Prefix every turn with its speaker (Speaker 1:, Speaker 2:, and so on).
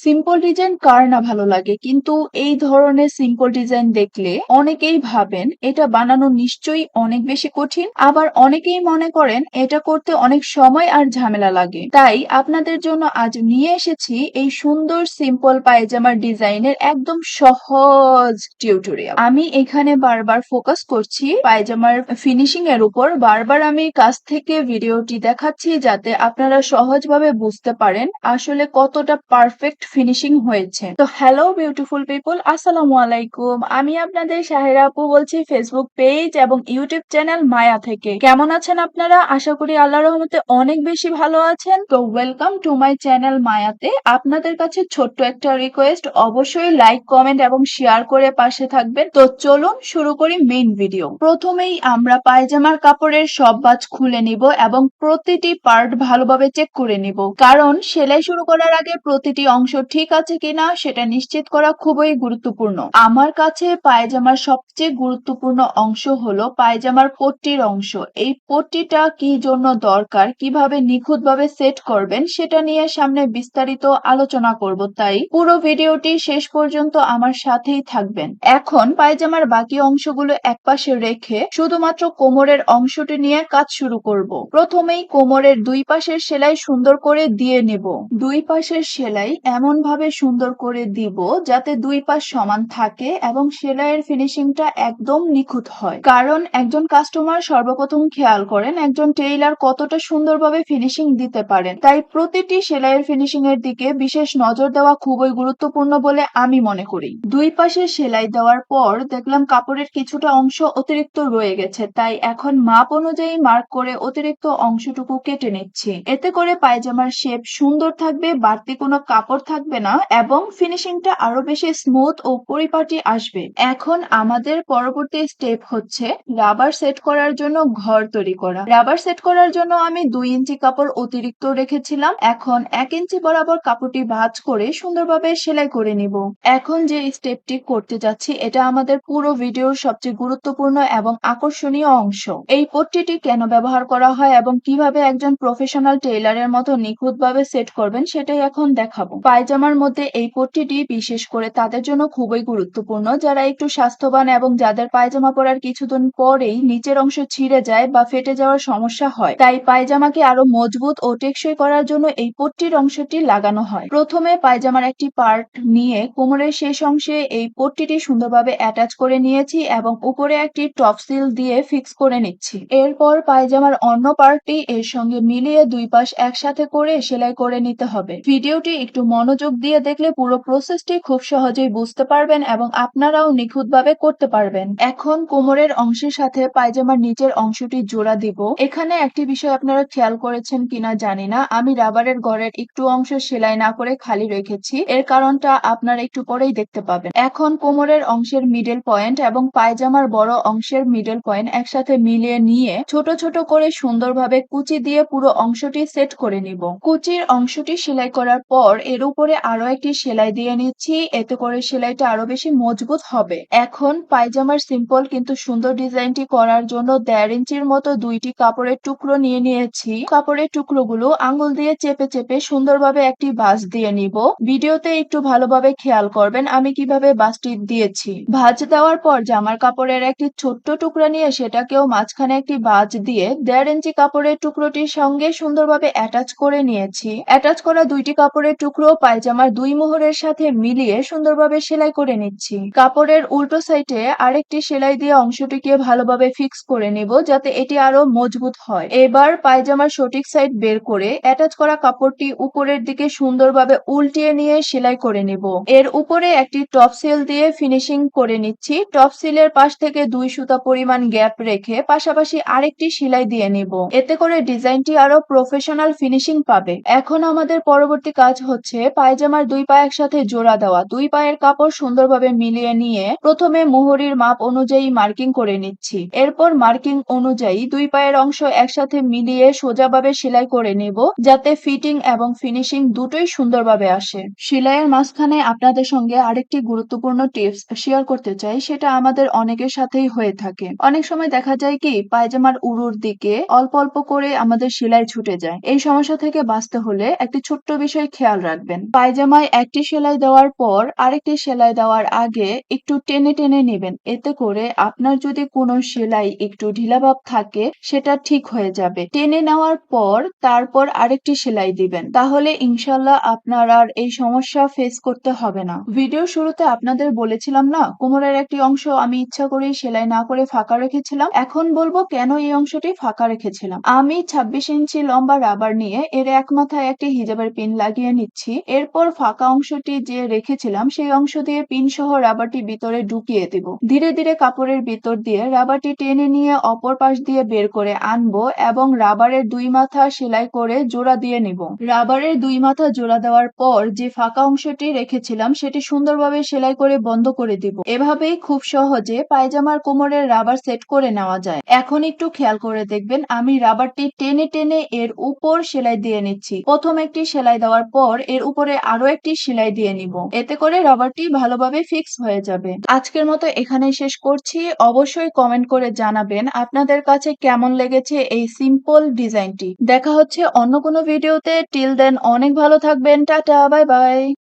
Speaker 1: Simple design কার না ভালো লাগে, কিন্তু এই ধরনের সিম্পল ডিজাইন দেখলে অনেকেই ভাবেন এটা বানানো নিশ্চয়ই অনেক বেশি কঠিন, আবার অনেকেই মনে করেন এটা করতে অনেক সময় আর ঝামেলা লাগে। তাই আপনাদের জন্য আজ নিয়ে এসেছি এই সুন্দর সিম্পল পায়জামার ডিজাইনের একদম সহজ টিউটোরিয়াল। আমি এখানে বারবার ফোকাস করছি পায়জামার ফিনিশিং এর উপর। বারবার আমি কাছ থেকে ভিডিওটি দেখাচ্ছি যাতে আপনারা সহজভাবে বুঝতে পারেন আসলে কতটা পারফেক্ট ফিনিশিং হয়েছে। তো হ্যালো বিউটিফুল পিপল, আসসালামু আলাইকুম। আমি আপনাদের সাহেরা আপু বলছি ফেসবুক পেজ এবং ইউটিউব চ্যানেল মায়া থেকে। কেমন আছেন আপনারা? আশা করি আল্লাহর রহমতে অনেক বেশি ভালো আছেন। তো ওয়েলকাম টু মাই চ্যানেল মায়াতে। আপনাদের কাছে ছোট্ট একটা রিকোয়েস্ট, অবশ্যই লাইক কমেন্ট এবং শেয়ার করে পাশে থাকবেন। তো চলুন শুরু করি মেইন ভিডিও। প্রথমেই আমরা পায়জামার কাপড়ের সব ভাঁজ খুলে নিব এবং প্রতিটি পার্ট ভালোভাবে চেক করে নিব, কারণ সেলাই শুরু করার আগে প্রতিটি অংশ ঠিক আছে কিনা সেটা নিশ্চিত করা খুবই গুরুত্বপূর্ণ। আমার কাছে পায়জামার সবচেয়ে গুরুত্বপূর্ণ অংশ হলো পায়জামার পট্টির অংশ। এই পট্টিটা কি জন্য দরকার, কিভাবে নিখুঁতভাবে সেট করবেন সেটা নিয়ে সামনে বিস্তারিত আলোচনা করব, তাই পুরো ভিডিওটি শেষ পর্যন্ত আমার সাথেই থাকবেন। এখন পায়জামার বাকি অংশগুলো একপাশে রেখে শুধুমাত্র কোমরের অংশটি নিয়ে কাজ শুরু করব। প্রথমেই কোমরের দুই পাশের সেলাই সুন্দর করে দিয়ে নেব। দুই পাশের সেলাই এমন ভাবে সুন্দর করে দিব যাতে দুই পাশ সমান থাকে এবং সেলাইয়ের ফিনিশিংটা একদম নিখুঁত হয়। কারণ একজন কাস্টমার সর্বপ্রথম খেয়াল করেন একজন টেইলার কতটা সুন্দরভাবে ফিনিশিং দিতে পারেন, তাই প্রতিটি সেলাইয়ের ফিনিশিং এর দিকে বিশেষ নজর দেওয়া খুবই গুরুত্বপূর্ণ বলে আমি মনে করি। দুই পাশে সেলাই দেওয়ার পর দেখলাম কাপড়ের কিছুটা অংশ অতিরিক্ত রয়ে গেছে, তাই এখন মাপ অনুযায়ী মার্ক করে অতিরিক্ত অংশটুকু কেটে নিচ্ছি। এতে করে পায়জামার শেপ সুন্দর থাকবে, বাড়তি কোনো কাপড় থাকবে না এবং ফিনিশিংটা আরো বেশি স্মুথ ও পরিপাটি আসবে। এখন আমাদের পরবর্তী স্টেপ হচ্ছে রাবার সেট করার জন্য ঘর তৈরি করা। রাবার সেট করার জন্য আমি 2 ইঞ্চি কাপড় অতিরিক্ত রেখেছিলাম। এখন 1 ইঞ্চি বরাবর কাপড়টি ভাঁজ করে সুন্দরভাবে সেলাই করে নিব। এখন যে স্টেপটি করতে যাচ্ছি এটা আমাদের পুরো ভিডিওর সবচেয়ে গুরুত্বপূর্ণ এবং আকর্ষণীয় অংশ। এই পট্টিটি কেন ব্যবহার করা হয় এবং কিভাবে একজন প্রফেশনাল টেইলারের মতো নিখুঁতভাবে সেট করবেন সেটাই এখন দেখাবো। পায়জামার মধ্যে এই পট্টিটি বিশেষ করে তাদের জন্য খুবই গুরুত্বপূর্ণ যারা একটু স্বাস্থ্যবান এবং যাদের পায়জামা পরার কিছুদিন পরেই নিচের অংশ ছিঁড়ে যায় বা ফেটে যাওয়ার সমস্যা হয়। তাই পায়জামাকে আরো মজবুত ও টেকসই করার জন্য এই পট্টির অংশটি লাগানো হয়। প্রথমে পায়জামার একটি পার্ট নিয়ে কোমরের শেষ অংশে এই পট্টিটি সুন্দরভাবে অ্যাটাচ করে নিয়েছি এবং উপরে একটি টপ সিল দিয়ে ফিক্স করে নিচ্ছি। এরপর পায়জামার অন্য পার্টটি এর সঙ্গে মিলিয়ে দুই পাশ একসাথে করে সেলাই করে নিতে হবে। ভিডিওটি একটু মনোযোগ দিয়ে দেখলে পুরো প্রসেসটি খুব সহজেই বুঝতে পারবেন এবং আপনারাও নিখুঁতভাবে করতে পারবেন। এখন কোমরের অংশের সাথে পায়জামার নিচের অংশটি জোড়া দিব। এখানে একটি বিষয় আপনারা খেয়াল করেছেন কিনা জানি না, আমি রাবারের ঘরের একটু অংশ সেলাই না করে খালি রেখেছি। এর কারণটা আপনারা একটু পরেই দেখতে পাবেন। এখন কোমরের অংশের মিডল পয়েন্ট এবং পায়জামার বড় অংশের মিডল পয়েন্ট একসাথে মিলিয়ে নিয়ে ছোট ছোট করে সুন্দরভাবে কুচি দিয়ে পুরো অংশটি সেট করে নিব। কুচির অংশটি সেলাই করার পর এর উপরে আরো একটি সেলাই দিয়ে নিচ্ছি, এতে করে সেলাইটা আরো বেশি মজবুত হবে। এখন পায়জামার সিম্পল কিন্তু সুন্দর ডিজাইনটি করার জন্য 1.5 ইঞ্চির মতো 2টি কাপড়ের টুকরো নিয়ে নিয়েছি। কাপড়ের টুকরোগুলো আঙ্গুল দিয়ে চেপে চেপে সুন্দরভাবে একটি ভাঁজ দিয়ে নিব। ভিডিওতে একটু ভালোভাবে খেয়াল করবেন আমি কিভাবে ভাঁজটি দিয়েছি। ভাঁজ দেওয়ার পর জামার কাপড়ের একটি ছোট্ট টুকরা নিয়ে সেটাকেও মাঝখানে একটি ভাঁজ দিয়ে 1.5 ইঞ্চি কাপড়ের টুকরোটির সঙ্গে সুন্দরভাবে অ্যাটাচ করে নিয়েছি। অ্যাটাচ করা 2টি কাপড়ের টুকরো পায়জামার দুই মোহরের সাথে মিলিয়ে সুন্দরভাবে সেলাই করে নিচ্ছি। কাপড়ের উল্টো সাইডে আরেকটি সেলাই দিয়ে অংশটিকে ভালোভাবে ফিক্স করে নিব যাতে এটি আরো মজবুত হয়। এবার পায়জামার সঠিক সাইড বের করে অ্যাটাচ করা কাপড়টি উপরের দিকে সুন্দরভাবে উল্টিয়ে নিয়ে সেলাই করে নিব। এর উপরে একটি টপ সিল দিয়ে ফিনিশিং করে নিচ্ছি। টপ সিলের পাশ থেকে 2 সুতা পরিমাণ গ্যাপ রেখে পাশাপাশি আরেকটি সেলাই দিয়ে নিব। এতে করে ডিজাইনটি আরো প্রফেশনাল ফিনিশিং পাবে। এখন আমাদের পরবর্তী কাজ হচ্ছে পায়জামার দুই পা একসাথে জোড়া দেওয়া। দুই পায়ের কাপড় সুন্দরভাবে মিলিয়ে নিয়ে প্রথমে মোহরির মাপ অনুযায়ী মার্কিং করে নিচ্ছি। এরপর মার্কিং অনুযায়ী দুই পায়ের অংশ একসাথে মিলিয়ে সোজাভাবে সেলাই করে নিব যাতে ফিটিং এবং ফিনিশিং দুটোই সুন্দরভাবে আসে। সেলাইয়ের মাঝখানে আপনাদের সঙ্গে আরেকটি গুরুত্বপূর্ণ টিপস শেয়ার করতে চাই, সেটা আমাদের অনেকের সাথেই হয়ে থাকে। অনেক সময় দেখা যায় কি পায়জামার উড়ুর দিকে অল্প অল্প করে আমাদের সেলাই ছুটে যায়। এই সমস্যা থেকে বাঁচতে হলে একটি ছোট্ট বিষয় খেয়াল রাখবেন। পায়জামায় একটি সেলাই দেওয়ার পর আরেকটি সেলাই দেওয়ার আগে একটু টেনে টেনে নেবেন, এতে করে আপনার যদি কোনো সেলাই একটু ঢিলাভাব থাকে সেটা ঠিক হয়ে যাবে। টেনে নেওয়ার পর তারপর আরেকটি সেলাই দিবেন, তাহলে ইনশাল্লাহ আপনার আর এই সমস্যা ফেস করতে হবে না। ভিডিওর শুরুতে আপনাদের বলেছিলাম না, কোমরের একটি অংশ আমি ইচ্ছা করেই সেলাই না করে ফাঁকা রেখেছিলাম। এখন বলবো কেন এই অংশটি ফাঁকা রেখেছিলাম। আমি 26 ইঞ্চি লম্বা রাবার নিয়ে এর এক মাথায় একটি হিজাবের পিন লাগিয়ে নিচ্ছি। এরপর ফাঁকা অংশটি যে রেখেছিলাম সেই অংশ দিয়ে পিন সহ রাবারটি ভিতরে ঢুকিয়ে দিব। ধীরে ধীরে কাপড়ের ভিতর দিয়ে রাবারটি টেনে নিয়ে অপর পাশ দিয়ে বের করে আনবো এবং রাবারের দুই মাথা সেলাই করে জোড়া দিয়ে নিব। রাবারের দুই মাথা জোড়া দেওয়ার পর যে ফাঁকা অংশটি রেখেছিলাম সেটি সুন্দরভাবে সেলাই করে বন্ধ করে দিব। এভাবেই খুব সহজে পায়জামার কোমরের রাবার সেট করে নেওয়া যায়। এখন একটু খেয়াল করে দেখবেন, আমি রাবারটি টেনে টেনে এর উপর সেলাই দিয়ে নিচ্ছি। প্রথম একটি সেলাই দেওয়ার পর এর উপরে আরো একটি সেলাই দিয়ে নিব, এতে করে রাবারটি ভালোভাবে ফিক্স হয়ে যাবে। আজকের মতো এখানেই শেষ করছি। অবশ্যই কমেন্ট করে জানাবেন আপনাদের কাছে কেমন লেগেছে এই সিম্পল ডিজাইনটি। দেখা হচ্ছে অন্য কোনো ভিডিওতে। টিল দেন অনেক ভালো থাকবেন। Tata, bye bye.